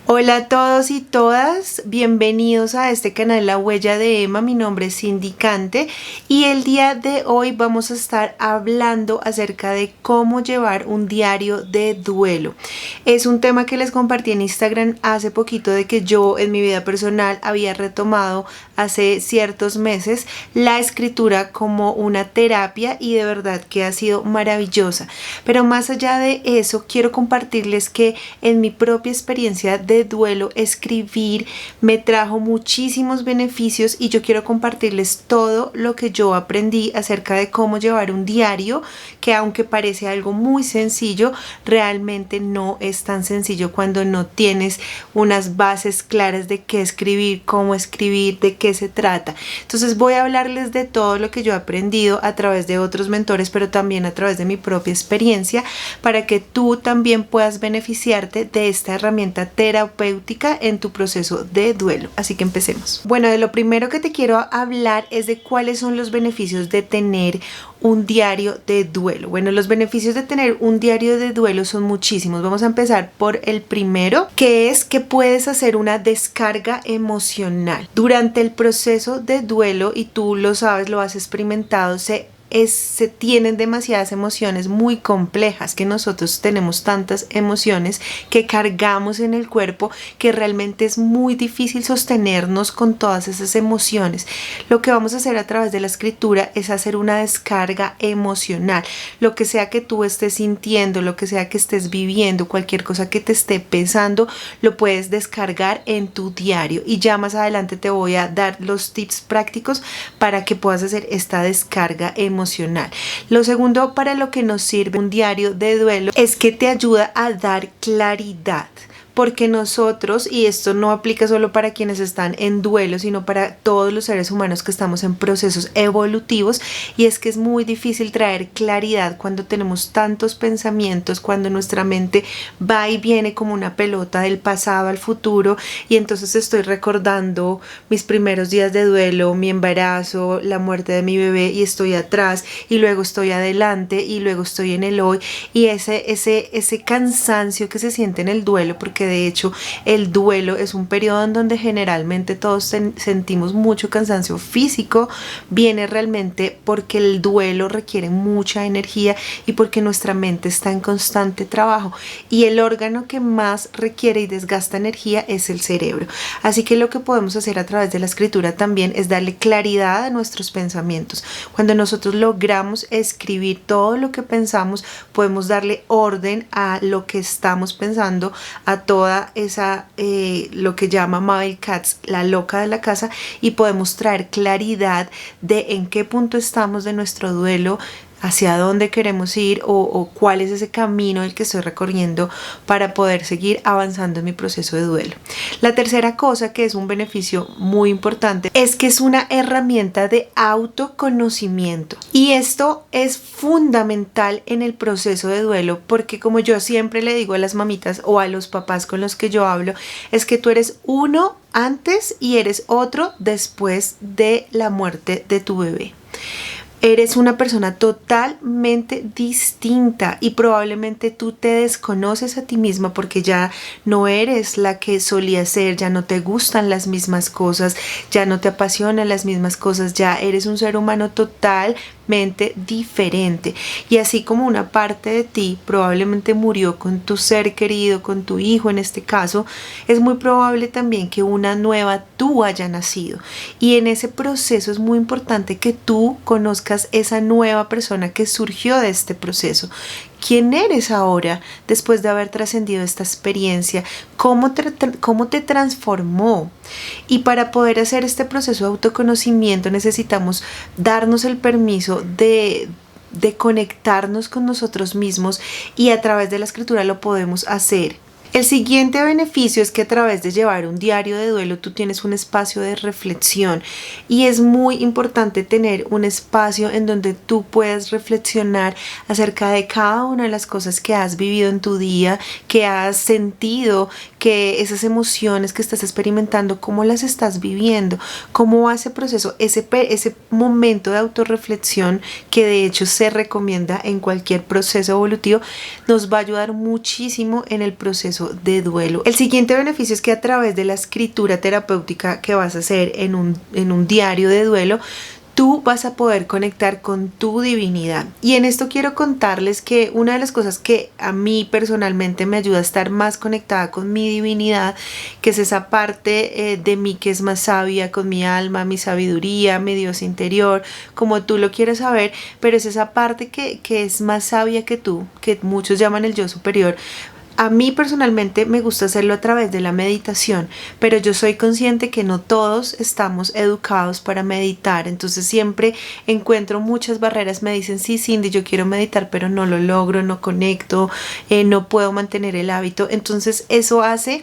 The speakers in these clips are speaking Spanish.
Hola a todos y todas, bienvenidos a este canal La Huella de Emma. Mi nombre es Cindy Cante y el día de hoy vamos a estar hablando acerca de cómo llevar un diario de duelo. Es un tema que les compartí en Instagram hace poquito, de que yo en mi vida personal había retomado hace ciertos meses la escritura como una terapia y de verdad que ha sido maravillosa. Pero más allá de eso, quiero compartirles que en mi propia experiencia de duelo, escribir me trajo muchísimos beneficios y yo quiero compartirles todo lo que yo aprendí acerca de cómo llevar un diario, que aunque parece algo muy sencillo, realmente no es tan sencillo cuando no tienes unas bases claras de qué escribir, cómo escribir, de qué se trata. Entonces voy a hablarles de todo lo que yo he aprendido a través de otros mentores, pero también a través de mi propia experiencia, para que tú también puedas beneficiarte de esta herramienta terapéutica en tu proceso de duelo. Así que empecemos. Bueno, de lo primero que te quiero hablar es de cuáles son los beneficios de tener un diario de duelo. Bueno, los beneficios de tener un diario de duelo son muchísimos. Vamos a empezar por el primero, que es que puedes hacer una descarga emocional. Durante el proceso de duelo, y tú lo sabes, lo has experimentado, se tienen demasiadas emociones muy complejas, que nosotros tenemos tantas emociones que cargamos en el cuerpo que realmente es muy difícil sostenernos con todas esas emociones. Lo que vamos a hacer a través de la escritura es hacer una descarga emocional. Lo que sea que tú estés sintiendo, lo que sea que estés viviendo, cualquier cosa que te esté pesando, lo puedes descargar en tu diario, y ya más adelante te voy a dar los tips prácticos para que puedas hacer esta descarga emocional. Lo segundo para lo que nos sirve un diario de duelo es que te ayuda a dar claridad. Porque nosotros, y esto no aplica solo para quienes están en duelo, sino para todos los seres humanos que estamos en procesos evolutivos, y es que es muy difícil traer claridad cuando tenemos tantos pensamientos, cuando nuestra mente va y viene como una pelota del pasado al futuro, y entonces estoy recordando mis primeros días de duelo, mi embarazo, la muerte de mi bebé, y estoy atrás, y luego estoy adelante, y luego estoy en el hoy, y ese cansancio que se siente en el duelo, porque de hecho el duelo es un periodo en donde generalmente todos sentimos mucho cansancio físico, viene realmente porque el duelo requiere mucha energía y porque nuestra mente está en constante trabajo, y el órgano que más requiere y desgasta energía es el cerebro. Así que lo que podemos hacer a través de la escritura también es darle claridad a nuestros pensamientos. Cuando nosotros logramos escribir todo lo que pensamos, podemos darle orden a lo que estamos pensando, a toda esa, lo que llama Mabel Katz, la loca de la casa, y podemos traer claridad de en qué punto estamos de nuestro duelo, hacia dónde queremos ir, o cuál es ese camino el que estoy recorriendo para poder seguir avanzando en mi proceso de duelo. La tercera cosa, que es un beneficio muy importante, es que es una herramienta de autoconocimiento, y esto es fundamental en el proceso de duelo, porque como yo siempre le digo a las mamitas o a los papás con los que yo hablo, es que tú eres uno antes y eres otro después de la muerte de tu bebé. Eres una persona totalmente distinta, y probablemente tú te desconoces a ti misma porque ya no eres la que solías ser, ya no te gustan las mismas cosas, ya no te apasionan las mismas cosas, ya eres un ser humano totalmente diferente. Y así como una parte de ti probablemente murió con tu ser querido, con tu hijo en este caso, es muy probable también que una nueva tú haya nacido, y en ese proceso es muy importante que tú conozcas esa nueva persona que surgió de este proceso. ¿Quién eres ahora después de haber trascendido esta experiencia? ¿Cómo te transformó? Y para poder hacer este proceso de autoconocimiento necesitamos darnos el permiso de conectarnos con nosotros mismos, y a través de la escritura lo podemos hacer. El siguiente beneficio es que a través de llevar un diario de duelo tú tienes un espacio de reflexión, y es muy importante tener un espacio en donde tú puedas reflexionar acerca de cada una de las cosas que has vivido en tu día, que has sentido, que esas emociones que estás experimentando, cómo las estás viviendo, cómo va ese proceso, ese momento de autorreflexión, que de hecho se recomienda en cualquier proceso evolutivo, nos va a ayudar muchísimo en el proceso proceso de duelo. El siguiente beneficio es que a través de la escritura terapéutica que vas a hacer en un diario de duelo, tú vas a poder conectar con tu divinidad. Y en esto quiero contarles que una de las cosas que a mí personalmente me ayuda a estar más conectada con mi divinidad, que es esa parte de mí que es más sabia, con mi alma, mi sabiduría, mi Dios interior, como tú lo quieres saber, pero es esa parte que es más sabia que tú, que muchos llaman el yo superior. A mí personalmente me gusta hacerlo a través de la meditación, pero yo soy consciente que no todos estamos educados para meditar, entonces siempre encuentro muchas barreras. Me dicen, sí, Cindy, yo quiero meditar, pero no lo logro, no conecto, no puedo mantener el hábito. Entonces eso hace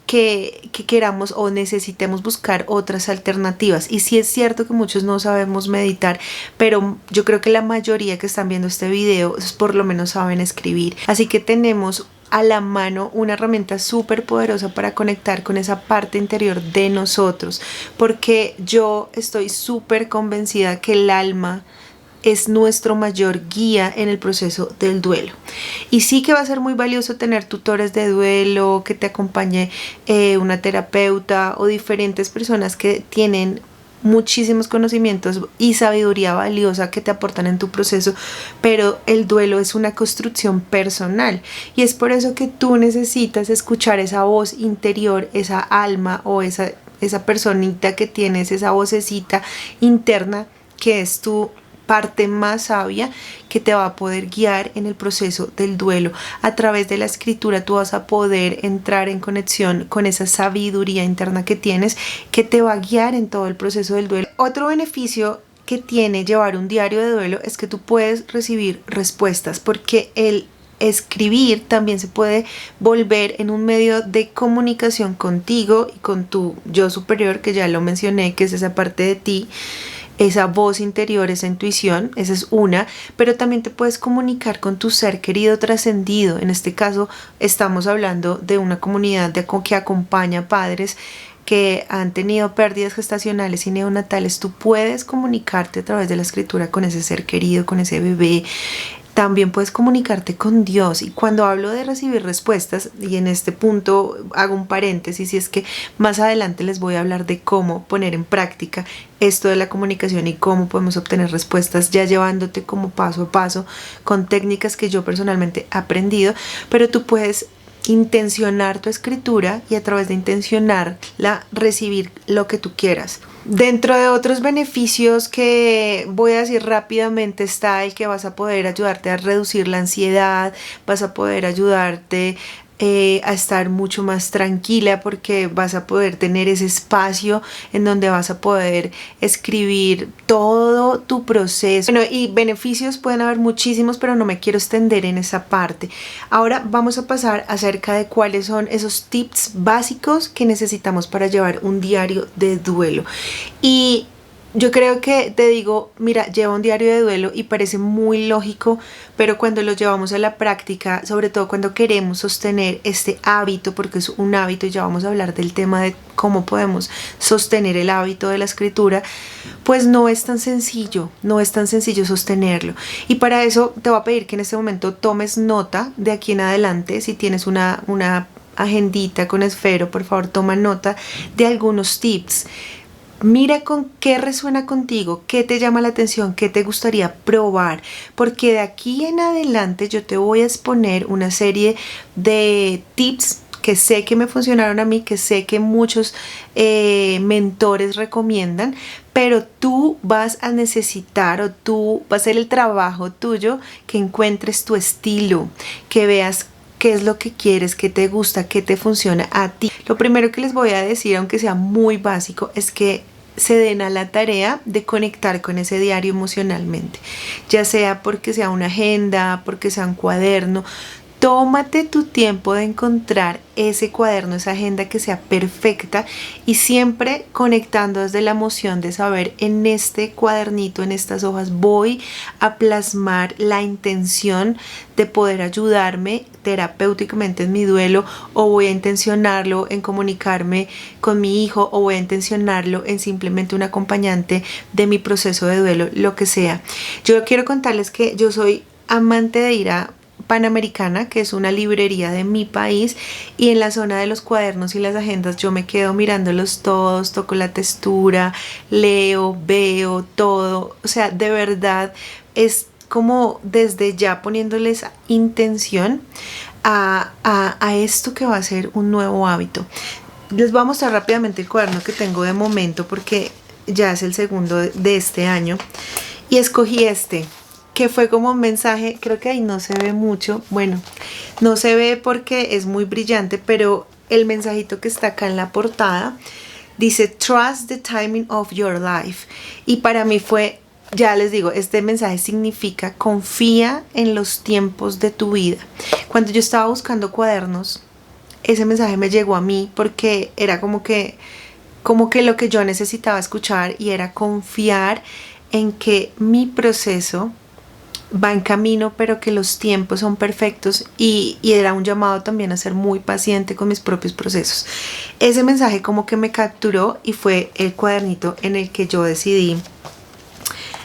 que queramos o necesitemos buscar otras alternativas. Y sí es cierto que muchos no sabemos meditar, pero yo creo que la mayoría que están viendo este video por lo menos saben escribir. Así que tenemos a la mano una herramienta súper poderosa para conectar con esa parte interior de nosotros, porque yo estoy súper convencida que el alma es nuestro mayor guía en el proceso del duelo. Y sí que va a ser muy valioso tener tutores de duelo, que te acompañe una terapeuta o diferentes personas que tienen muchísimos conocimientos y sabiduría valiosa que te aportan en tu proceso, pero el duelo es una construcción personal y es por eso que tú necesitas escuchar esa voz interior, esa alma o esa personita que tienes, esa vocecita interna que es tu parte más sabia, que te va a poder guiar en el proceso del duelo. A través de la escritura tú vas a poder entrar en conexión con esa sabiduría interna que tienes, que te va a guiar en todo el proceso del duelo. Otro beneficio que tiene llevar un diario de duelo es que tú puedes recibir respuestas, porque el escribir también se puede volver en un medio de comunicación contigo y con tu yo superior, que ya lo mencioné, que es esa parte de ti, esa voz interior, esa intuición. Esa es una, pero también te puedes comunicar con tu ser querido trascendido. En este caso estamos hablando de una comunidad que acompaña a padres que han tenido pérdidas gestacionales y neonatales. Tú puedes comunicarte a través de la escritura con ese ser querido, con ese bebé. También puedes comunicarte con Dios. Y cuando hablo de recibir respuestas, y en este punto hago un paréntesis, y es que más adelante les voy a hablar de cómo poner en práctica esto de la comunicación y cómo podemos obtener respuestas, ya llevándote como paso a paso con técnicas que yo personalmente he aprendido. Pero tú puedes intencionar tu escritura y a través de intencionarla recibir lo que tú quieras. Dentro de otros beneficios que voy a decir rápidamente está el que vas a poder ayudarte a reducir la ansiedad, vas a poder ayudarte a estar mucho más tranquila, porque vas a poder tener ese espacio en donde vas a poder escribir todo tu proceso. Bueno, y beneficios pueden haber muchísimos, pero no me quiero extender en esa parte. Ahora vamos a pasar acerca de cuáles son esos tips básicos que necesitamos para llevar un diario de duelo. Y yo creo que te digo, mira, lleva un diario de duelo y parece muy lógico, pero cuando lo llevamos a la práctica, sobre todo cuando queremos sostener este hábito, porque es un hábito y ya vamos a hablar del tema de cómo podemos sostener el hábito de la escritura, pues no es tan sencillo sostenerlo. Y para eso te voy a pedir que en este momento tomes nota de aquí en adelante. Si tienes una agendita con esfero, por favor toma nota de algunos tips. Mira con qué resuena contigo, qué te llama la atención, qué te gustaría probar, porque de aquí en adelante yo te voy a exponer una serie de tips que sé que me funcionaron a mí, que sé que muchos mentores recomiendan, pero tú vas a necesitar, o tú va a ser el trabajo tuyo, que encuentres tu estilo, que veas qué es lo que quieres, qué te gusta, qué te funciona a ti. Lo primero que les voy a decir, aunque sea muy básico, es que se den a la tarea de conectar con ese diario emocionalmente, ya sea porque sea una agenda, porque sea un cuaderno. Tómate tu tiempo de encontrar ese cuaderno, esa agenda que sea perfecta, y siempre conectando desde la emoción de saber, en este cuadernito, en estas hojas, voy a plasmar la intención de poder ayudarme terapéuticamente en mi duelo, o voy a intencionarlo en comunicarme con mi hijo, o voy a intencionarlo en simplemente un acompañante de mi proceso de duelo, lo que sea. Yo quiero contarles que yo soy amante de ir a Panamericana, que es una librería de mi país, y en la zona de los cuadernos y las agendas yo me quedo mirándolos todos, toco la textura, leo, veo todo, o sea, de verdad es como desde ya poniéndoles intención a esto que va a ser un nuevo hábito. Les voy a mostrar rápidamente el cuaderno que tengo de momento porque ya es el segundo de este año, y escogí este que fue como un mensaje. Creo que ahí no se ve mucho, bueno, no se ve porque es muy brillante, pero el mensajito que está acá en la portada dice "Trust the timing of your life", y para mí fue, ya les digo, este mensaje significa confía en los tiempos de tu vida. Cuando yo estaba buscando cuadernos, ese mensaje me llegó a mí porque era como que lo que yo necesitaba escuchar, y era confiar en que mi proceso va en camino, pero que los tiempos son perfectos, y era un llamado también a ser muy paciente con mis propios procesos. Ese mensaje como que me capturó y fue el cuadernito en el que yo decidí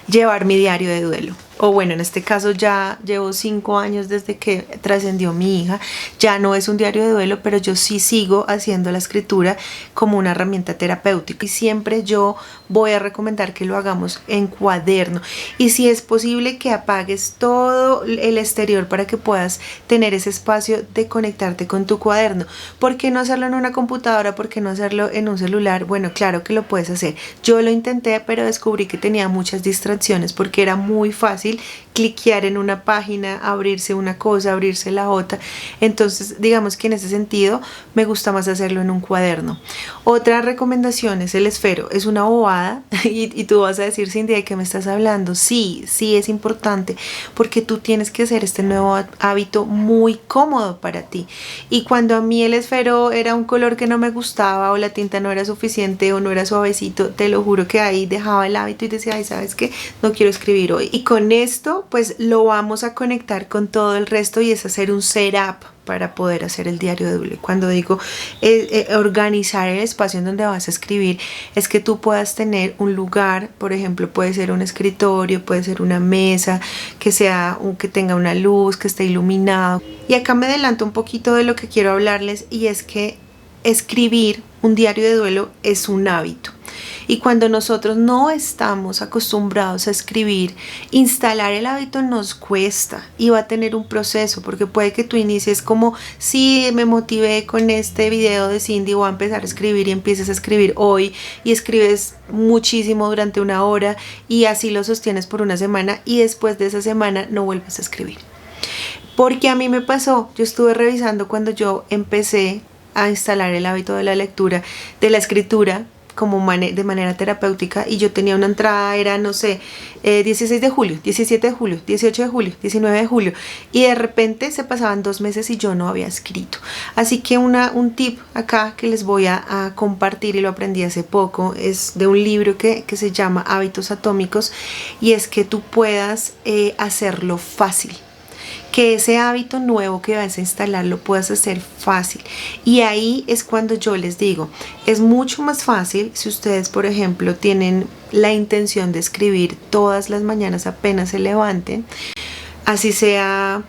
llevar mi diario de duelo. O bueno, en este caso ya llevo 5 años desde que trascendió mi hija. Ya no es un diario de duelo, pero yo sí sigo haciendo la escritura como una herramienta terapéutica. Y siempre yo voy a recomendar que lo hagamos en cuaderno. Y si es posible, que apagues todo el exterior para que puedas tener ese espacio de conectarte con tu cuaderno. ¿Por qué no hacerlo en una computadora? ¿Por qué no hacerlo en un celular? Bueno, claro que lo puedes hacer. Yo lo intenté, pero descubrí que tenía muchas distracciones porque era muy fácil cliquear en una página, abrirse una cosa, abrirse la otra. Entonces, digamos que en ese sentido me gusta más hacerlo en un cuaderno. Otra recomendación es el esfero. Es una bobada y tú vas a decir: Cindy, ¿de qué me estás hablando? Sí, sí es importante porque tú tienes que hacer este nuevo hábito muy cómodo para ti. Y cuando a mí el esfero era un color que no me gustaba, o la tinta no era suficiente, o no era suavecito, te lo juro que ahí dejaba el hábito y decía: ay, ¿sabes qué? No quiero escribir hoy. Y con esto pues lo vamos a conectar con todo el resto, y es hacer un setup para poder hacer el diario de duelo. Cuando digo organizar el espacio en donde vas a escribir, es que tú puedas tener un lugar, por ejemplo, puede ser un escritorio, puede ser una mesa, que tenga una luz, que esté iluminado. Y acá me adelanto un poquito de lo que quiero hablarles, y es que escribir un diario de duelo es un hábito. Y cuando nosotros no estamos acostumbrados a escribir, instalar el hábito nos cuesta y va a tener un proceso, porque puede que tú inicies como: sí, me motivé con este video de Cindy, voy a empezar a escribir, y empieces a escribir hoy y escribes muchísimo durante 1 hora, y así lo sostienes por una semana, y después de esa semana no vuelves a escribir. Porque a mí me pasó, yo estuve revisando cuando yo empecé a instalar el hábito de la lectura, de la escritura, como de manera terapéutica, y yo tenía una entrada, era no sé, 16 de julio, 17 de julio, 18 de julio, 19 de julio, y de repente se pasaban 2 meses y yo no había escrito. Así que un tip acá que les voy a compartir, y lo aprendí hace poco, es de un libro que se llama Hábitos Atómicos, y es que tú puedas hacerlo fácil, que ese hábito nuevo que vas a instalar lo puedas hacer fácil. Y ahí es cuando yo les digo, es mucho más fácil si ustedes, por ejemplo, tienen la intención de escribir todas las mañanas apenas se levanten, así sea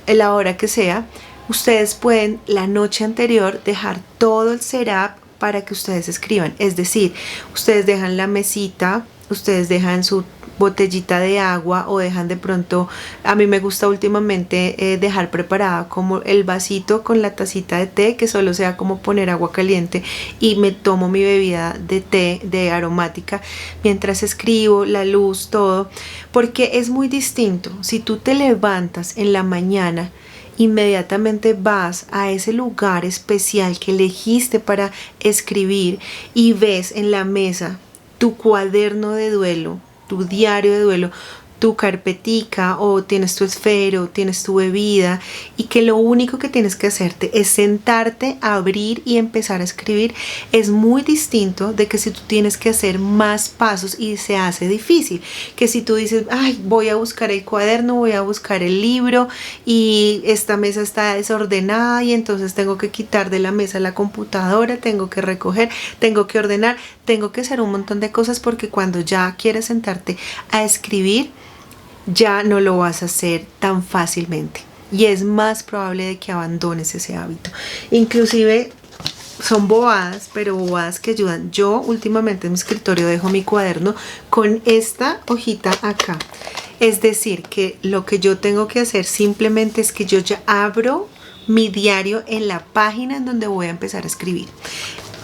la hora que sea. Ustedes pueden la noche anterior dejar todo el setup para que ustedes escriban. Es decir, ustedes dejan la mesita, ustedes dejan su botellita de agua, o dejan de pronto, a mí me gusta últimamente dejar preparada como el vasito con la tacita de té, que solo sea como poner agua caliente, y me tomo mi bebida de té de aromática mientras escribo, la luz, todo, porque es muy distinto si tú te levantas en la mañana, inmediatamente vas a ese lugar especial que elegiste para escribir, y ves en la mesa tu cuaderno de duelo, tu diario de duelo, tu carpetica, o tienes tu esfero, tienes tu bebida, y que lo único que tienes que hacerte es sentarte, abrir y empezar a escribir. Es muy distinto de que si tú tienes que hacer más pasos y se hace difícil, que si tú dices: ay, voy a buscar el cuaderno, voy a buscar el libro, y esta mesa está desordenada, y entonces tengo que quitar de la mesa la computadora, tengo que recoger, tengo que ordenar, tengo que hacer un montón de cosas, porque cuando ya quieres sentarte a escribir, ya no lo vas a hacer tan fácilmente. y es más probable de que abandones ese hábito. Inclusive son bobadas, pero bobadas que ayudan. Yo últimamente en mi escritorio dejo mi cuaderno con esta hojita acá. Es decir, que lo que yo tengo que hacer simplemente es que yo ya abro mi diario en la página en donde voy a empezar a escribir.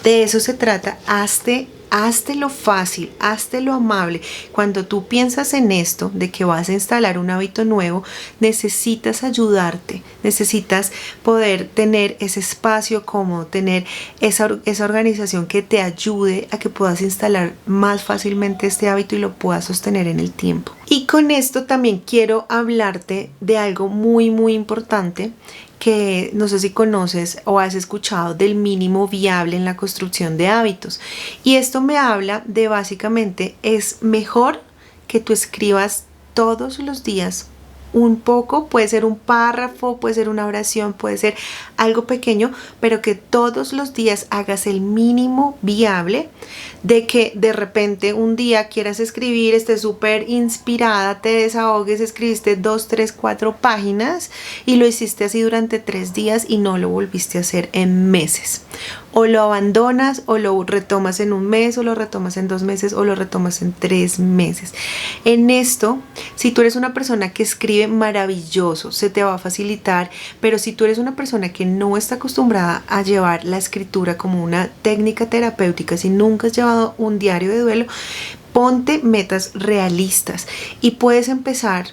De eso se trata. Hazte lo fácil, hazte lo amable. Cuando tú piensas en esto, de que vas a instalar un hábito nuevo, necesitas ayudarte, necesitas poder tener ese espacio cómodo, tener esa organización que te ayude a que puedas instalar más fácilmente este hábito y lo puedas sostener en el tiempo. Y con esto también quiero hablarte de algo muy, muy importante, que no sé si conoces o has escuchado del mínimo viable en la construcción de hábitos. Y esto me habla de básicamente es mejor que tú escribas todos los días un poco, puede ser un párrafo, puede ser una oración, puede ser algo pequeño, pero que todos los días hagas el mínimo viable, de que de repente un día quieras escribir, estés súper inspirada, te desahogues, escribiste 2, 3, 4 páginas y lo hiciste así durante 3 días y no lo volviste a hacer en meses. O lo abandonas o lo retomas en un mes o lo retomas en 2 meses o lo retomas en 3 meses. En esto, si tú eres una persona que escribe maravilloso, se te va a facilitar, pero si tú eres una persona que no está acostumbrada a llevar la escritura como una técnica terapéutica, si nunca has llevado un diario de duelo, ponte metas realistas y puedes empezar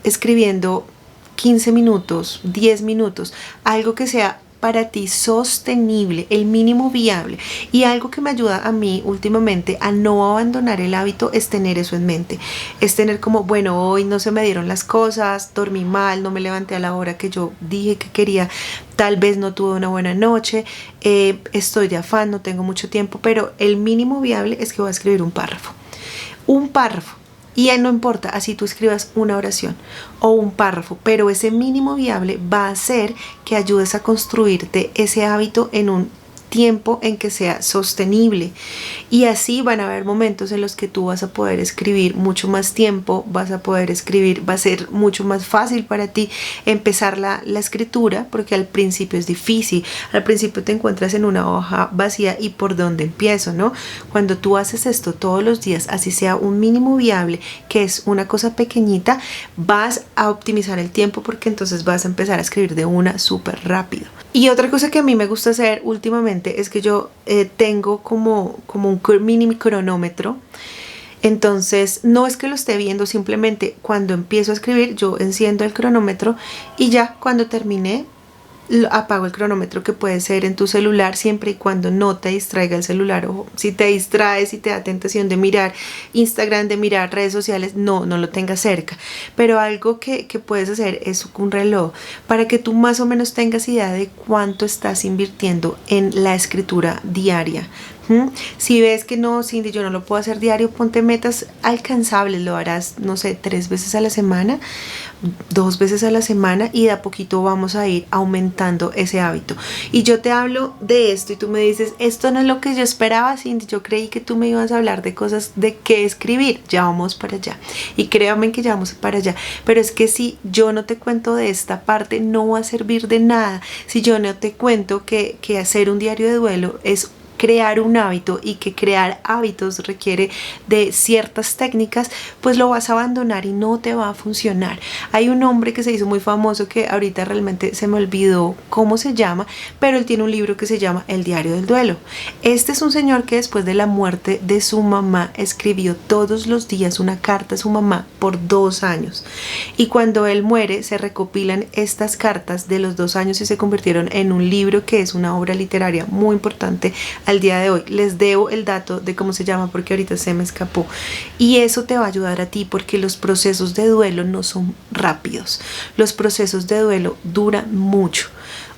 escribiendo 15 minutos, 10 minutos, algo que sea para ti sostenible, el mínimo viable. Y algo que me ayuda a mí últimamente a no abandonar el hábito es tener eso en mente. Es tener como, bueno, hoy no se me dieron las cosas, dormí mal, no me levanté a la hora que yo dije que quería, tal vez no tuve una buena noche, estoy de afán, no tengo mucho tiempo, pero el mínimo viable es que voy a escribir un párrafo. Un párrafo. Y no importa, así tú escribas una oración o un párrafo, pero ese mínimo viable va a hacer que ayudes a construirte ese hábito en un tiempo en que sea sostenible. Y así van a haber momentos en los que tú vas a poder escribir mucho más tiempo, vas a poder escribir, va a ser mucho más fácil para ti empezar la escritura, porque al principio es difícil, al principio te encuentras en una hoja vacía y por dónde empiezo, ¿no? Cuando tú haces esto todos los días, así sea un mínimo viable, que es una cosa pequeñita, vas a optimizar el tiempo porque entonces vas a empezar a escribir de una súper rápido. Y otra cosa que a mí me gusta hacer últimamente es que yo tengo como un mini cronómetro. Entonces no es que lo esté viendo, simplemente cuando empiezo a escribir yo enciendo el cronómetro y ya cuando terminé apago el cronómetro, que puede ser en tu celular siempre y cuando no te distraiga el celular. O si te distraes y te da tentación de mirar Instagram, de mirar redes sociales, no lo tengas cerca. Pero algo que puedes hacer es un reloj para que tú más o menos tengas idea de cuánto estás invirtiendo en la escritura diaria. Si ves que no, Cindy, yo no lo puedo hacer diario, ponte metas alcanzables. Lo harás, no sé, 3 veces a la semana, 2 veces a la semana, y de a poquito vamos a ir aumentando ese hábito. Y yo te hablo de esto y tú me dices, esto no es lo que yo esperaba, Cindy, yo creí que tú me ibas a hablar de cosas de qué escribir. Ya vamos para allá, y créanme que ya vamos para allá. Pero es que si yo no te cuento de esta parte, no va a servir de nada. Si yo no te cuento que hacer un diario de duelo es crear un hábito, y que crear hábitos requiere de ciertas técnicas, pues lo vas a abandonar y no te va a funcionar. Hay un hombre que se hizo muy famoso, que ahorita realmente se me olvidó cómo se llama, pero él tiene un libro que se llama El Diario del Duelo. Este es un señor que después de la muerte de su mamá escribió todos los días una carta a su mamá por 2 años, y cuando él muere se recopilan estas cartas de los 2 años y se convirtieron en un libro que es una obra literaria muy importante al día de hoy. Les debo el dato de cómo se llama porque ahorita se me escapó, y eso te va a ayudar a ti, porque los procesos de duelo no son rápidos, los procesos de duelo duran mucho.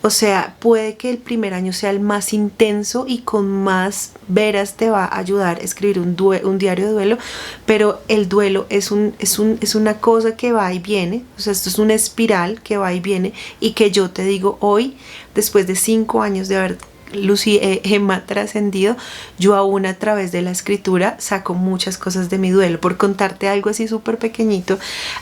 O sea, puede que el primer año sea el más intenso y con más veras te va a ayudar a escribir un diario de duelo, pero el duelo es una cosa que va y viene. O sea, esto es una espiral que va y viene, y que yo te digo hoy, después de 5 años de haber Emma trascendido, yo aún a través de la escritura saco muchas cosas de mi duelo. Por contarte algo así súper pequeñito,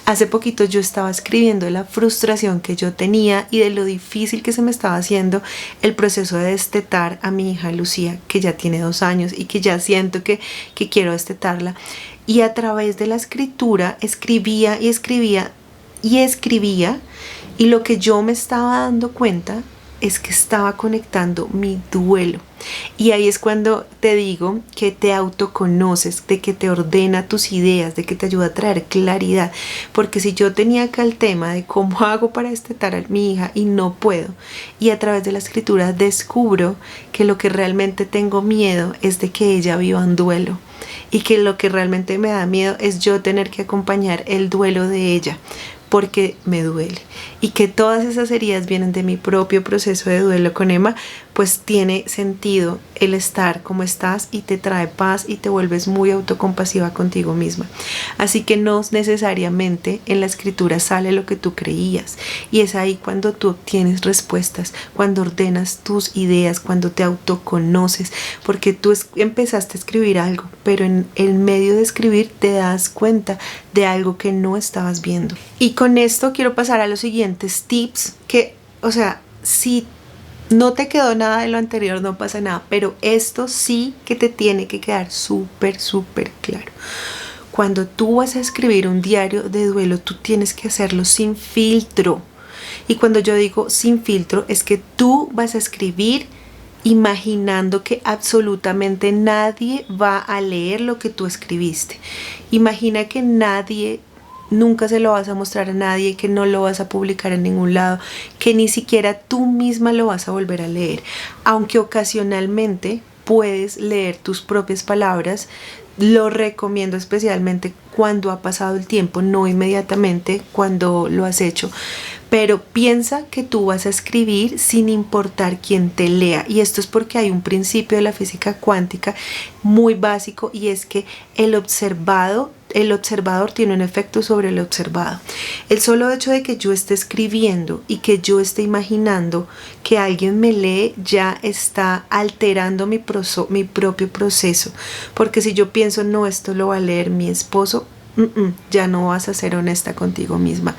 hace poquito yo estaba escribiendo de la frustración que yo tenía y de lo difícil que se me estaba haciendo el proceso de destetar a mi hija Lucía, que ya tiene 2 años y que ya siento que quiero destetarla. Y a través de la escritura escribía y escribía y escribía, y lo que yo me estaba dando cuenta es que estaba conectando mi duelo. Y ahí es cuando te digo que te autoconoces, de que te ordena tus ideas, de que te ayuda a traer claridad. Porque si yo tenía acá el tema de cómo hago para destetar a mi hija y no puedo, y a través de la escritura descubro que lo que realmente tengo miedo es de que ella viva un duelo, y que lo que realmente me da miedo es yo tener que acompañar el duelo de ella, porque me duele, y que todas esas heridas vienen de mi propio proceso de duelo con Emma, pues tiene sentido el estar como estás y te trae paz y te vuelves muy autocompasiva contigo misma. Así que no necesariamente en la escritura sale lo que tú creías, y es ahí cuando tú obtienes respuestas, cuando ordenas tus ideas, cuando te autoconoces, porque tú empezaste a escribir algo, pero en el medio de escribir te das cuenta de algo que no estabas viendo. Y con esto quiero pasar a los siguientes tips que, o sea, si no te quedó nada de lo anterior, no pasa nada, pero esto sí que te tiene que quedar súper claro. Cuando tú vas a escribir un diario de duelo, tú tienes que hacerlo sin filtro. Y cuando yo digo sin filtro, es que tú vas a escribir imaginando que absolutamente nadie va a leer lo que tú escribiste. Imagina que nunca se lo vas a mostrar a nadie, que no lo vas a publicar en ningún lado, que ni siquiera tú misma lo vas a volver a leer. Aunque ocasionalmente puedes leer tus propias palabras, lo recomiendo especialmente cuando ha pasado el tiempo, no inmediatamente cuando lo has hecho. Pero piensa que tú vas a escribir sin importar quién te lea. Y esto es porque hay un principio de la física cuántica muy básico, y es que el observador tiene un efecto sobre el observado. El solo hecho de que yo esté escribiendo y que yo esté imaginando que alguien me lee ya está alterando mi propio proceso. Porque si yo pienso, no, esto lo va a leer mi esposo, ya no vas a ser honesta contigo misma.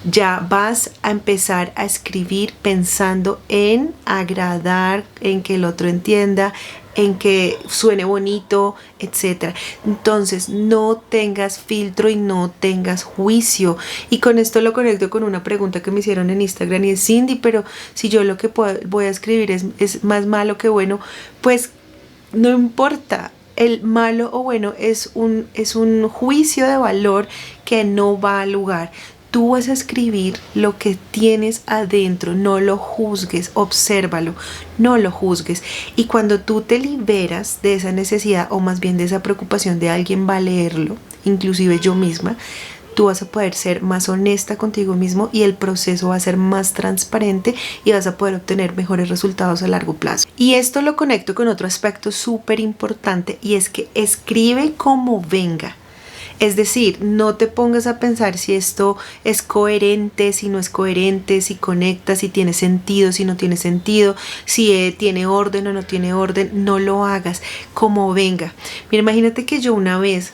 Ya vas a empezar a escribir pensando en agradar, en que el otro entienda, en que suene bonito, etc. Entonces no tengas filtro y no tengas juicio. Y con esto lo conecto con una pregunta que me hicieron en Instagram, y es: Cindy, pero si yo lo que voy a escribir es más malo que bueno, pues no importa. El malo o bueno es un juicio de valor que no va al lugar. Tú vas a escribir lo que tienes adentro, no lo juzgues, obsérvalo, no lo juzgues. Y cuando tú te liberas de esa necesidad, o más bien de esa preocupación de alguien va a leerlo, inclusive yo misma, tú vas a poder ser más honesta contigo mismo, y el proceso va a ser más transparente y vas a poder obtener mejores resultados a largo plazo. Y esto lo conecto con otro aspecto súper importante, y es que escribe como venga. Es decir, no te pongas a pensar si esto es coherente, si no es coherente, si conecta, si tiene sentido, si no tiene sentido, si tiene orden o no tiene orden. No lo hagas, como venga. Mira, imagínate que yo una vez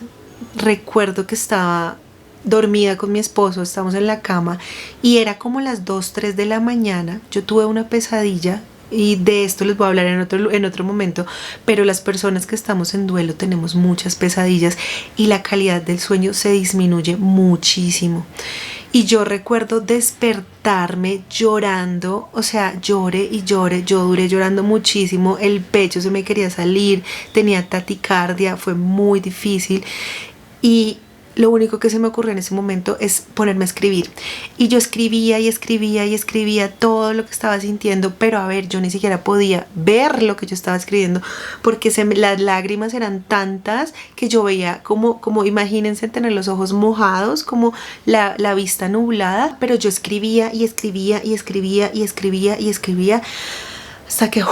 recuerdo que estaba dormida con mi esposo, estábamos en la cama y era como las 2, 3 de la mañana. Yo tuve una pesadilla, y de esto les voy a hablar en otro momento, pero las personas que estamos en duelo tenemos muchas pesadillas y la calidad del sueño se disminuye muchísimo. Y yo recuerdo despertarme llorando, o sea, lloré y lloré, yo duré llorando muchísimo, el pecho se me quería salir, tenía taquicardia, fue muy difícil, y lo único que se me ocurrió en ese momento es ponerme a escribir. Y yo escribía y escribía y escribía todo lo que estaba sintiendo, pero a ver, yo ni siquiera podía ver lo que yo estaba escribiendo, porque las lágrimas eran tantas que yo veía como imagínense tener los ojos mojados, como la vista nublada, pero yo escribía y escribía y escribía y escribía y escribía hasta que,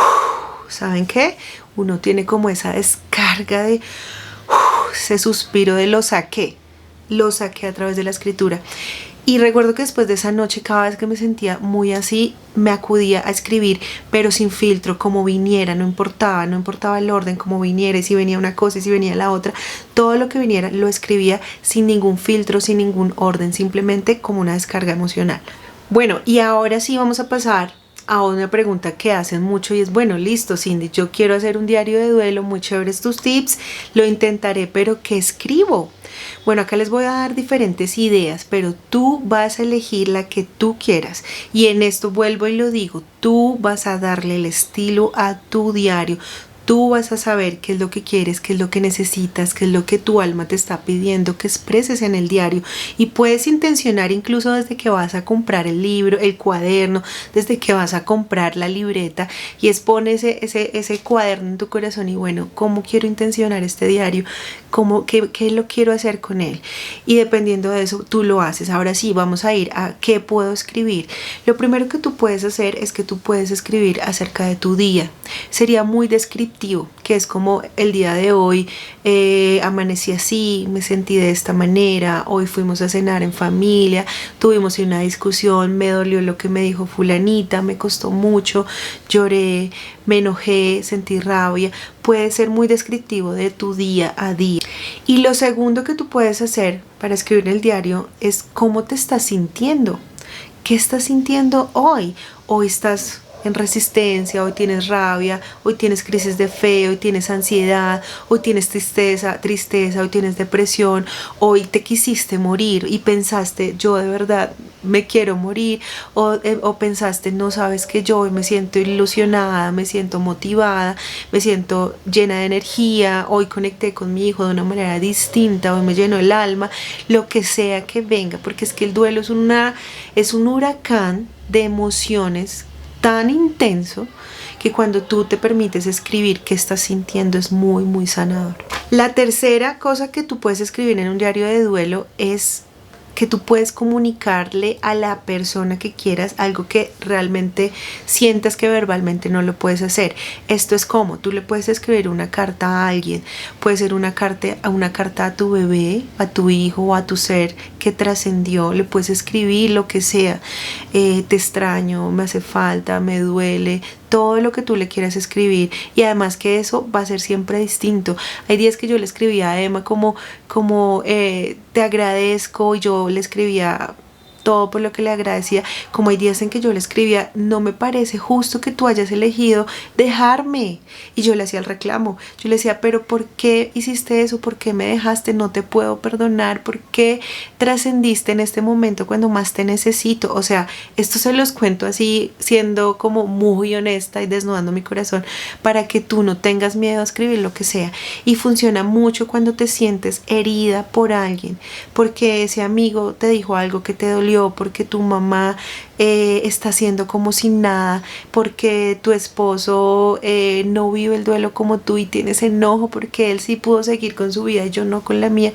¿saben qué? Uno tiene como esa descarga de ese suspiro de lo saqué a través de la escritura. Y recuerdo que después de esa noche, cada vez que me sentía muy así, me acudía a escribir, pero sin filtro, como viniera, no importaba el orden, como viniera, y si venía una cosa y si venía la otra, todo lo que viniera lo escribía sin ningún filtro, sin ningún orden, simplemente como una descarga emocional. Bueno, y ahora sí vamos a pasar a una pregunta que hacen mucho y es, bueno, listo, Cindy, yo quiero hacer un diario de duelo, muy chéveres tus tips, lo intentaré, pero ¿qué escribo? Bueno, acá les voy a dar diferentes ideas, pero tú vas a elegir la que tú quieras. Y en esto vuelvo y lo digo, tú vas a darle el estilo a tu diario. Tú vas a saber qué es lo que quieres, qué es lo que necesitas, qué es lo que tu alma te está pidiendo que expreses en el diario. Y puedes intencionar incluso desde que vas a comprar el libro, el cuaderno, desde que vas a comprar la libreta y pones ese cuaderno en tu corazón y bueno, ¿cómo quiero intencionar este diario? ¿Qué lo quiero hacer con él? Y dependiendo de eso, tú lo haces. Ahora sí, vamos a ir a qué puedo escribir. Lo primero que tú puedes hacer es que tú puedes escribir acerca de tu día. Sería muy descriptivo, que es como el día de hoy, amanecí así, me sentí de esta manera, hoy fuimos a cenar en familia, tuvimos una discusión, me dolió lo que me dijo fulanita, me costó mucho, lloré, me enojé, sentí rabia. Puede ser muy descriptivo de tu día a día. Y lo segundo que tú puedes hacer para escribir en el diario es cómo te estás sintiendo. ¿Qué estás sintiendo hoy? Hoy estás en resistencia, hoy tienes rabia, hoy tienes crisis de fe, hoy tienes ansiedad, hoy tienes tristeza, hoy tienes depresión, hoy te quisiste morir y pensaste, yo de verdad me quiero morir, o pensaste, no sabes que yo hoy me siento ilusionada, me siento motivada, me siento llena de energía, hoy conecté con mi hijo de una manera distinta, hoy me llenó el alma, lo que sea que venga, porque es que el duelo es un huracán de emociones tan intenso que cuando tú te permites escribir qué estás sintiendo es muy, muy sanador. La tercera cosa que tú puedes escribir en un diario de duelo es que tú puedes comunicarle a la persona que quieras algo que realmente sientas que verbalmente no lo puedes hacer. Esto es como tú le puedes escribir una carta a alguien, puede ser una carta a tu bebé, a tu hijo o a tu ser que trascendió, le puedes escribir lo que sea, te extraño, me hace falta, me duele, todo lo que tú le quieras escribir, y además que eso va a ser siempre distinto. Hay días que yo le escribía a Emma como te agradezco, y yo le escribía todo por lo que le agradecía, como hay días en que yo le escribía, no me parece justo que tú hayas elegido dejarme, y yo le hacía el reclamo, yo le decía, pero ¿por qué hiciste eso? ¿Por qué me dejaste? No te puedo perdonar. ¿Por qué trascendiste en este momento cuando más te necesito? O sea, esto se los cuento así, siendo como muy honesta y desnudando mi corazón, para que tú no tengas miedo a escribir lo que sea. Y funciona mucho cuando te sientes herida por alguien, porque ese amigo te dijo algo que te dolió, porque tu mamá está haciendo como sin nada, porque tu esposo no vive el duelo como tú y tienes enojo porque él sí pudo seguir con su vida y yo no con la mía.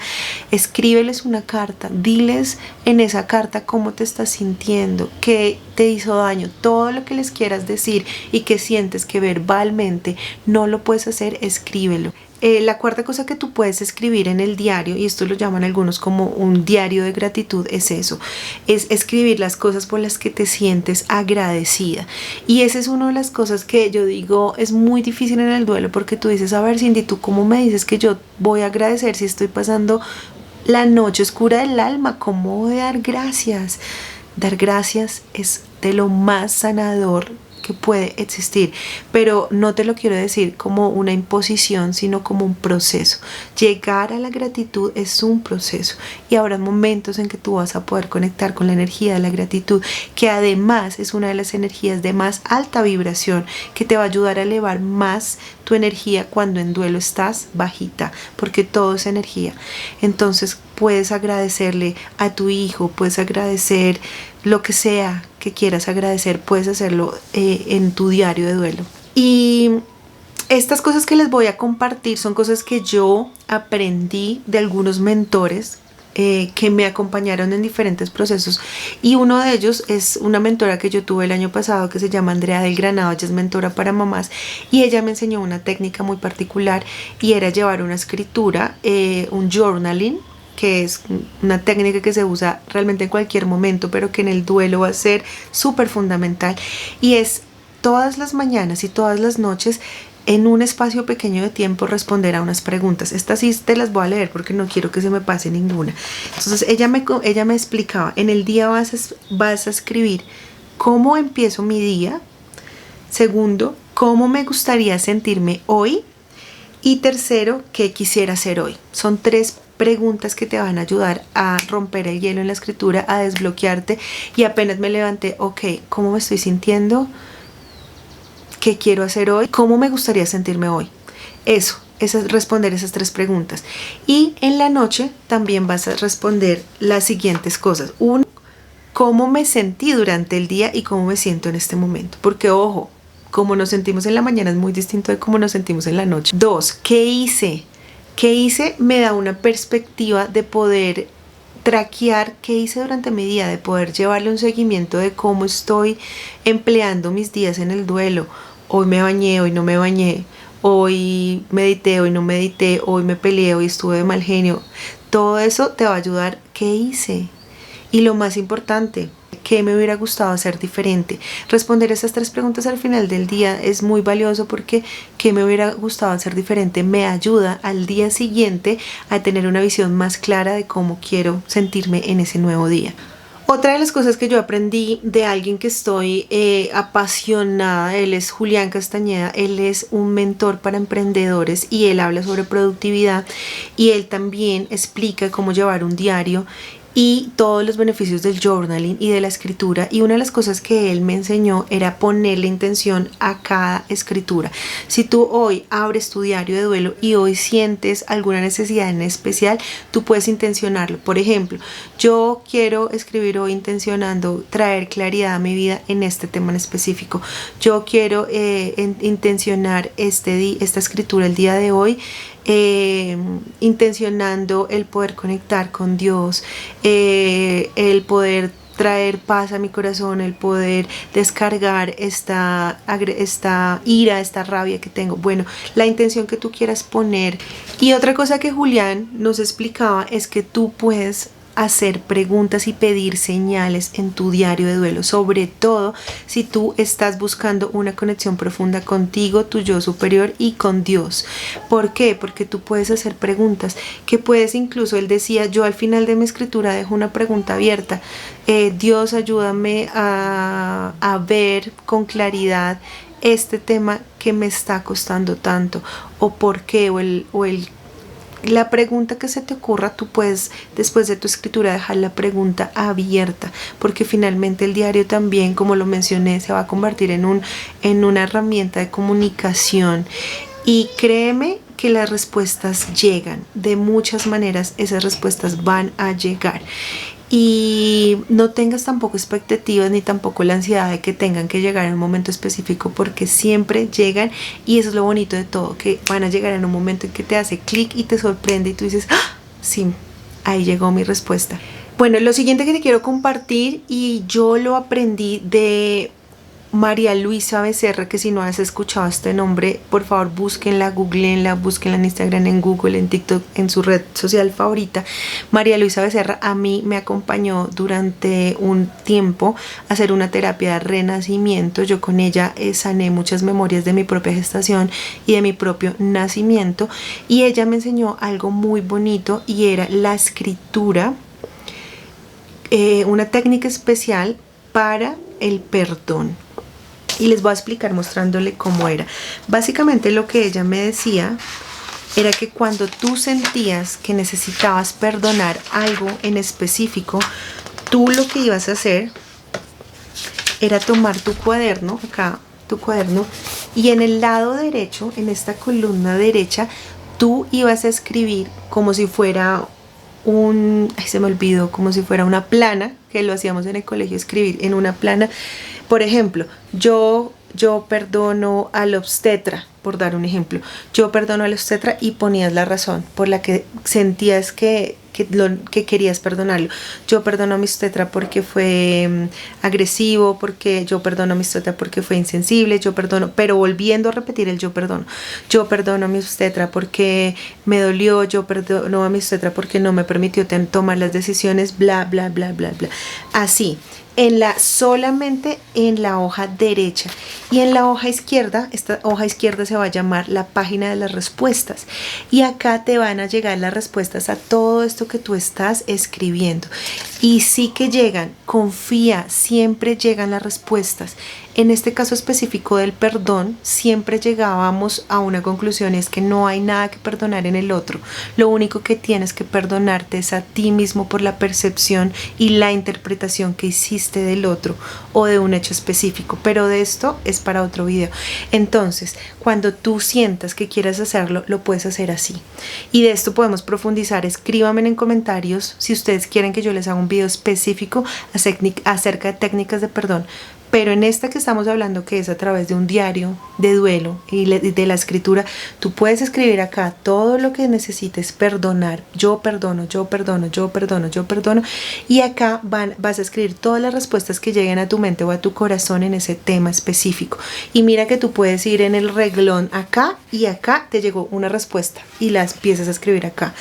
Escríbeles una carta, diles en esa carta cómo te estás sintiendo, qué te hizo daño, todo lo que les quieras decir y que sientes que verbalmente no lo puedes hacer, escríbelo. La cuarta cosa que tú puedes escribir en el diario, y esto lo llaman algunos como un diario de gratitud, es eso, es escribir las cosas por las que te sientes agradecida. Y esa es una de las cosas que yo digo es muy difícil en el duelo, porque tú dices, a ver, Cindy, ¿tú cómo me dices que yo voy a agradecer si estoy pasando la noche oscura del alma? ¿Cómo voy a dar gracias? Dar gracias es de lo más sanador que puede existir, pero no te lo quiero decir como una imposición, sino como un proceso. Llegar a la gratitud es un proceso, y habrá momentos en que tú vas a poder conectar con la energía de la gratitud, que además es una de las energías de más alta vibración, que te va a ayudar a elevar más tu energía cuando en duelo estás bajita, porque todo es energía. Entonces puedes agradecerle a tu hijo, puedes agradecer lo que sea que quieras agradecer, puedes hacerlo en tu diario de duelo. Y estas cosas que les voy a compartir son cosas que yo aprendí de algunos mentores que me acompañaron en diferentes procesos, y uno de ellos es una mentora que yo tuve el año pasado que se llama Andrea del Granado. Ella es mentora para mamás y ella me enseñó una técnica muy particular, y era llevar una escritura, un journaling, que es una técnica que se usa realmente en cualquier momento, pero que en el duelo va a ser súper fundamental, y es todas las mañanas y todas las noches, en un espacio pequeño de tiempo, responder a unas preguntas. Estas sí te las voy a leer porque no quiero que se me pase ninguna. Entonces ella me explicaba: en el día vas a escribir cómo empiezo mi día. Segundo, cómo me gustaría sentirme hoy. Y tercero, qué quisiera hacer hoy. Son 3 preguntas que te van a ayudar a romper el hielo en la escritura, a desbloquearte. Y apenas me levanté, ok, ¿cómo me estoy sintiendo? ¿Qué quiero hacer hoy? ¿Cómo me gustaría sentirme hoy? Eso es responder esas 3 preguntas. Y en la noche también vas a responder las siguientes cosas. 1, cómo me sentí durante el día y cómo me siento en este momento. Porque ojo, cómo nos sentimos en la mañana es muy distinto de cómo nos sentimos en la noche. 2, ¿qué hice? ¿Qué hice? Me da una perspectiva de poder traquear qué hice durante mi día, de poder llevarle un seguimiento de cómo estoy empleando mis días en el duelo. Hoy me bañé, hoy no me bañé, hoy medité, hoy no medité, hoy me peleé, hoy estuve de mal genio. Todo eso te va a ayudar. ¿Qué hice? Y lo más importante, ¿qué me hubiera gustado hacer diferente? Responder esas 3 preguntas al final del día es muy valioso, porque ¿qué me hubiera gustado hacer diferente? Me ayuda al día siguiente a tener una visión más clara de cómo quiero sentirme en ese nuevo día. Otra de las cosas que yo aprendí de alguien que estoy apasionada, él es Julián Castañeda. Él es un mentor para emprendedores y él habla sobre productividad, y él también explica cómo llevar un diario y todos los beneficios del journaling y de la escritura. Y una de las cosas que él me enseñó era ponerle intención a cada escritura. Si tú hoy abres tu diario de duelo y hoy sientes alguna necesidad en especial, tú puedes intencionarlo. Por ejemplo, yo quiero escribir hoy intencionando traer claridad a mi vida en este tema en específico. Yo quiero intencionar esta escritura el día de hoy, intencionando el poder conectar con Dios, el poder traer paz a mi corazón, el poder descargar esta ira, esta rabia que tengo. Bueno, la intención que tú quieras poner. Y otra cosa que Julián nos explicaba es que tú puedes hacer preguntas y pedir señales en tu diario de duelo, sobre todo si tú estás buscando una conexión profunda contigo, tu yo superior y con Dios. ¿Por qué? Porque tú puedes hacer preguntas que puedes, incluso él decía, yo al final de mi escritura dejo una pregunta abierta. Dios, ayúdame a ver con claridad este tema que me está costando tanto, o por qué, la pregunta que se te ocurra. Tú puedes, después de tu escritura, dejar la pregunta abierta, porque finalmente el diario también, como lo mencioné, se va a convertir en una herramienta de comunicación. Y créeme que las respuestas llegan de muchas maneras. Esas respuestas van a llegar. Y no tengas tampoco expectativas ni tampoco la ansiedad de que tengan que llegar en un momento específico, porque siempre llegan. Y eso es lo bonito de todo, que van a llegar en un momento en que te hace clic y te sorprende y tú dices, ¡ah! Sí, ahí llegó mi respuesta. Bueno, lo siguiente que te quiero compartir, y yo lo aprendí de María Luisa Becerra, que si no has escuchado este nombre, por favor búsquenla, googleenla, búsquenla en Instagram, en Google, en TikTok, en su red social favorita. María Luisa Becerra a mí me acompañó durante un tiempo a hacer una terapia de renacimiento. Yo con ella sané muchas memorias de mi propia gestación y de mi propio nacimiento, y ella me enseñó algo muy bonito, y era la escritura, una técnica especial para el perdón. Y les voy a explicar mostrándole cómo era. Básicamente lo que ella me decía era que cuando tú sentías que necesitabas perdonar algo en específico, tú lo que ibas a hacer era tomar tu cuaderno, acá tu cuaderno, y en el lado derecho, en esta columna derecha, tú ibas a escribir como si fuera se me olvidó, como si fuera una plana, que lo hacíamos en el colegio, escribir en una plana. Por ejemplo, yo perdono al obstetra, por dar un ejemplo. Yo perdono al obstetra, y ponías la razón por la que sentías que que querías perdonarlo. Yo perdono a mi obstetra porque fue agresivo, porque yo perdono a mi obstetra porque fue insensible, yo perdono, pero volviendo a repetir el yo perdono. Yo perdono a mi obstetra porque me dolió, yo perdono a mi obstetra porque no me permitió tomar las decisiones, bla, bla, bla, bla, bla. Así. Solamente en la hoja derecha, y en la hoja izquierda, esta hoja izquierda se va a llamar la página de las respuestas, y acá te van a llegar las respuestas a todo esto que tú estás escribiendo. Y sí que llegan, confía, siempre llegan las respuestas. En este caso específico del perdón, siempre llegábamos a una conclusión, es que no hay nada que perdonar en el otro. Lo único que tienes que perdonarte es a ti mismo por la percepción y la interpretación que hiciste del otro o de un hecho específico. Pero de esto es para otro video. Entonces, cuando tú sientas que quieras hacerlo, lo puedes hacer así. Y de esto podemos profundizar. Escríbanme en comentarios si ustedes quieren que yo les haga un video específico acerca de técnicas de perdón. Pero en esta que estamos hablando, que es a través de un diario de duelo y de la escritura, tú puedes escribir acá todo lo que necesites perdonar. Yo perdono, yo perdono, yo perdono, yo perdono. Y acá vas a escribir todas las respuestas que lleguen a tu mente o a tu corazón en ese tema específico. Y mira que tú puedes ir en el reglón acá y acá te llegó una respuesta y la empiezas a escribir acá.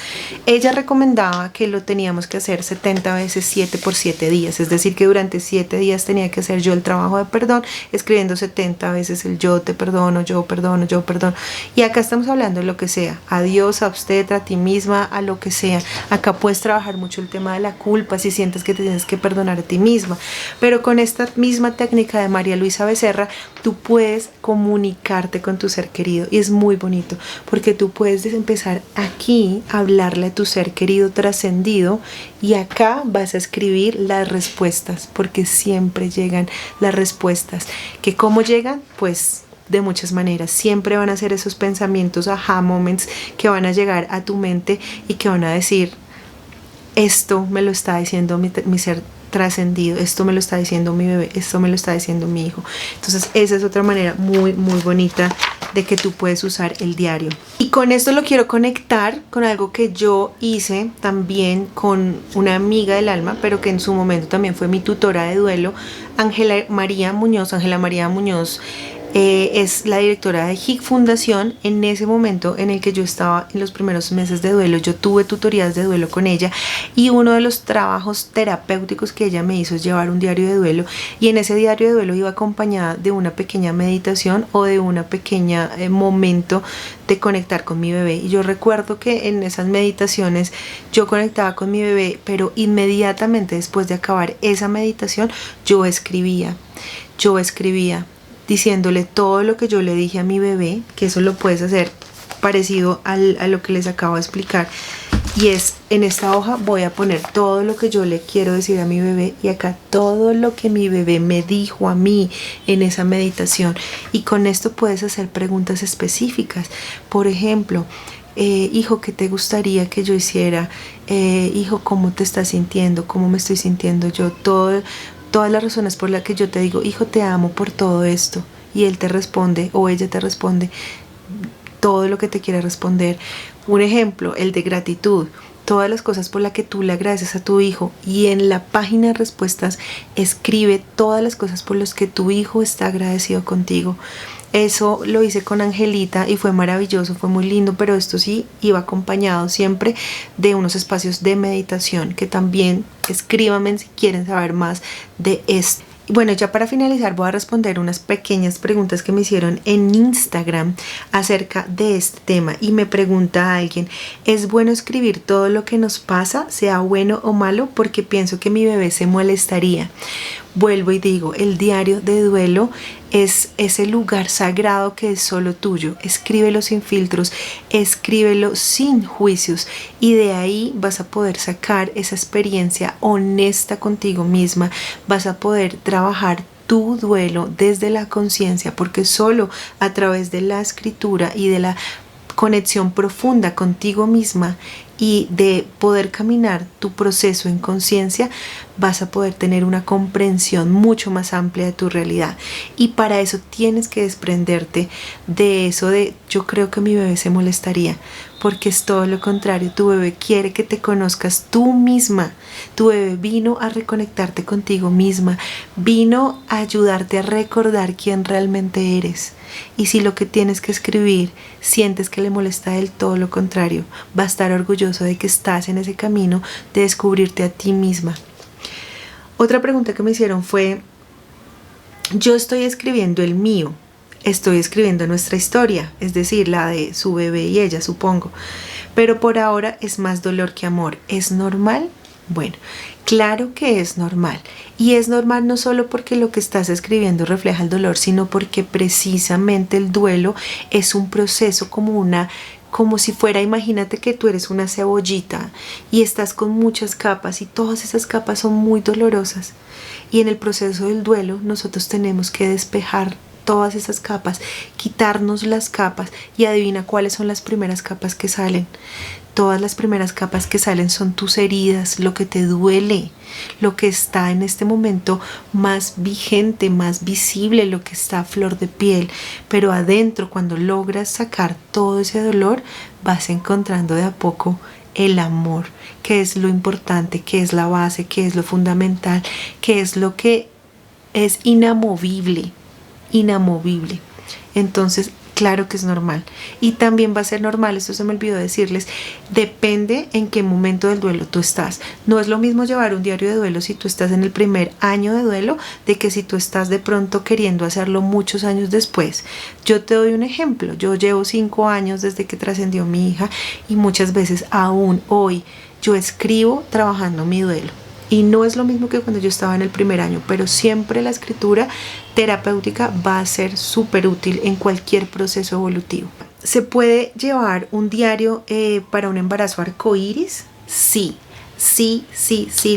Ella recomendaba que lo teníamos que hacer 70 veces 7 por 7 días. Es decir, que durante 7 días tenía que hacer yo el trabajo de perdón, escribiendo 70 veces el yo te perdono, yo perdono, yo perdono. Y acá estamos hablando de lo que sea, a Dios, a obstetra, a ti misma, a lo que sea. Acá puedes trabajar mucho el tema de la culpa, si sientes que te tienes que perdonar a ti misma. Pero con esta misma técnica de María Luisa Becerra, tú puedes comunicarte con tu ser querido. Y es muy bonito, porque tú puedes empezar aquí a hablarle a tu ser querido trascendido, y acá vas a escribir las respuestas, porque siempre llegan las respuestas. ¿Que cómo llegan? Pues de muchas maneras. Siempre van a ser esos pensamientos aha moments que van a llegar a tu mente y que van a decir, esto me lo está diciendo mi ser trascendido, esto me lo está diciendo mi bebé, esto me lo está diciendo mi hijo. Entonces esa es otra manera muy muy bonita de que tú puedes usar el diario. Y con esto lo quiero conectar con algo que yo hice también con una amiga del alma, pero que en su momento también fue mi tutora de duelo, Ángela María Muñoz. Ángela María Muñoz es la directora de HIC Fundación. En ese momento en el que yo estaba en los primeros meses de duelo, yo tuve tutorías de duelo con ella, y uno de los trabajos terapéuticos que ella me hizo es llevar un diario de duelo, y en ese diario de duelo iba acompañada de una pequeña meditación o de una pequeña momento de conectar con mi bebé. Y yo recuerdo que en esas meditaciones yo conectaba con mi bebé, pero inmediatamente después de acabar esa meditación yo escribía diciéndole todo lo que yo le dije a mi bebé, que eso lo puedes hacer parecido a lo que les acabo de explicar. Y es, en esta hoja voy a poner todo lo que yo le quiero decir a mi bebé, y acá todo lo que mi bebé me dijo a mí en esa meditación. Y con esto puedes hacer preguntas específicas. Por ejemplo, hijo, ¿qué te gustaría que yo hiciera? Hijo, ¿cómo te estás sintiendo? ¿Cómo me estoy sintiendo yo? Todas las razones por las que yo te digo, hijo, te amo por todo esto. Y él te responde o ella te responde todo lo que te quiere responder. Un ejemplo, el de gratitud. Todas las cosas por las que tú le agradeces a tu hijo, y en la página de respuestas escribe todas las cosas por las que tu hijo está agradecido contigo. Eso lo hice con Angelita y fue maravilloso, fue muy lindo, pero esto sí iba acompañado siempre de unos espacios de meditación, que también escríbanme si quieren saber más de esto. Bueno, ya para finalizar voy a responder unas pequeñas preguntas que me hicieron en Instagram acerca de este tema. Y me pregunta alguien, ¿es bueno escribir todo lo que nos pasa, sea bueno o malo? Porque pienso que mi bebé se molestaría. Vuelvo y digo, el diario de duelo es ese lugar sagrado que es solo tuyo. Escríbelo sin filtros, escríbelo sin juicios, y de ahí vas a poder sacar esa experiencia honesta contigo misma. Vas a poder trabajar tu duelo desde la conciencia, porque solo a través de la escritura y de la conexión profunda contigo misma y de poder caminar tu proceso en conciencia, vas a poder tener una comprensión mucho más amplia de tu realidad. Y para eso tienes que desprenderte de eso de yo creo que mi bebé se molestaría, porque es todo lo contrario. Tu bebé quiere que te conozcas tú misma. Tu bebé vino a reconectarte contigo misma, vino a ayudarte a recordar quién realmente eres. Y si lo que tienes que escribir sientes que le molesta del todo lo contrario, va a estar orgulloso de que estás en ese camino de descubrirte a ti misma. Otra pregunta que me hicieron fue, yo estoy escribiendo el mío, estoy escribiendo nuestra historia, es decir, la de su bebé y ella, supongo, pero por ahora es más dolor que amor. ¿Es normal? Bueno, claro que es normal. Y es normal no solo porque lo que estás escribiendo refleja el dolor, sino porque precisamente el duelo es un proceso como si fuera, imagínate que tú eres una cebollita y estás con muchas capas y todas esas capas son muy dolorosas. Y en el proceso del duelo nosotros tenemos que despejar todas esas capas, quitarnos las capas, y adivina cuáles son las primeras capas que salen. Todas las primeras capas que salen son tus heridas, lo que te duele, lo que está en este momento más vigente, más visible, lo que está a flor de piel. Pero adentro, cuando logras sacar todo ese dolor, vas encontrando de a poco el amor, que es lo importante, que es la base, que es lo fundamental, que es lo que es inamovible. Entonces, claro que es normal. Y también va a ser normal, esto se me olvidó decirles, depende en qué momento del duelo tú estás. No es lo mismo llevar un diario de duelo si tú estás en el primer año de duelo de que si tú estás de pronto queriendo hacerlo muchos años después. Yo te doy un ejemplo. Yo llevo 5 años desde que trascendió mi hija y muchas veces aún hoy yo escribo trabajando mi duelo. Y no es lo mismo que cuando yo estaba en el primer año, pero siempre la escritura terapéutica va a ser súper útil en cualquier proceso evolutivo. ¿Se puede llevar un diario para un embarazo arcoíris? Sí. Sí,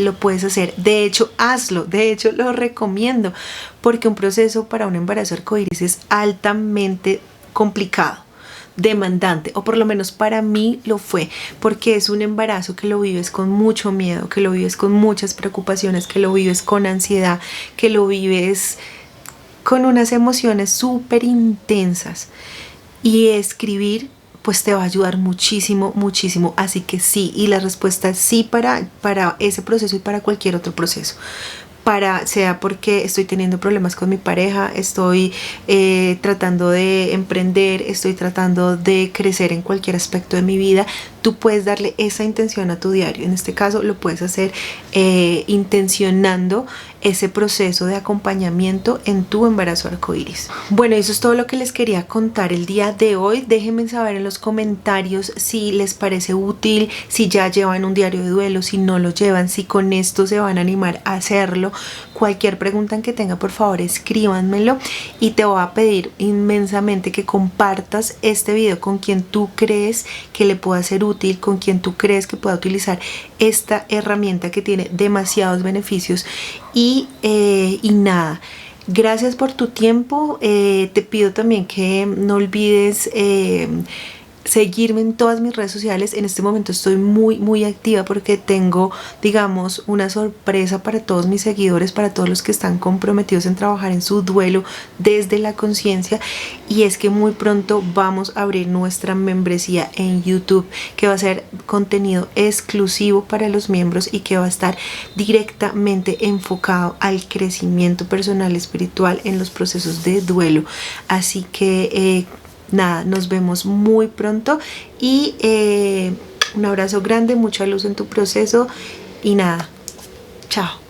lo puedes hacer. De hecho, hazlo. De hecho, lo recomiendo porque un proceso para un embarazo arcoíris es altamente complicado, demandante, o por lo menos para mí lo fue, porque es un embarazo que lo vives con mucho miedo, que lo vives con muchas preocupaciones, que lo vives con ansiedad, que lo vives con unas emociones súper intensas, y escribir pues te va a ayudar muchísimo, muchísimo. Así que sí, y la respuesta es sí para ese proceso y para cualquier otro proceso. Sea porque estoy teniendo problemas con mi pareja, estoy tratando de emprender, estoy tratando de crecer en cualquier aspecto de mi vida. Tú puedes darle esa intención a tu diario. En este caso lo puedes hacer intencionando ese proceso de acompañamiento en tu embarazo arcoíris. Bueno, eso es todo lo que les quería contar el día de hoy. Déjenme saber en los comentarios si les parece útil, si ya llevan un diario de duelo, si no lo llevan, si con esto se van a animar a hacerlo. Cualquier pregunta que tenga, por favor, escríbanmelo, y te voy a pedir inmensamente que compartas este video con quien tú crees que le pueda ser útil, con quien tú crees que pueda utilizar esta herramienta que tiene demasiados beneficios. Y nada, gracias por tu tiempo. Te pido también que no olvides seguirme en todas mis redes sociales. En este momento estoy muy activa porque tengo, digamos, una sorpresa para todos mis seguidores, para todos los que están comprometidos en trabajar en su duelo desde la conciencia, y es que muy pronto vamos a abrir nuestra membresía en YouTube, que va a ser contenido exclusivo para los miembros y que va a estar directamente enfocado al crecimiento personal espiritual en los procesos de duelo. Así que nada, nos vemos muy pronto, y un abrazo grande, mucha luz en tu proceso, y nada, chao.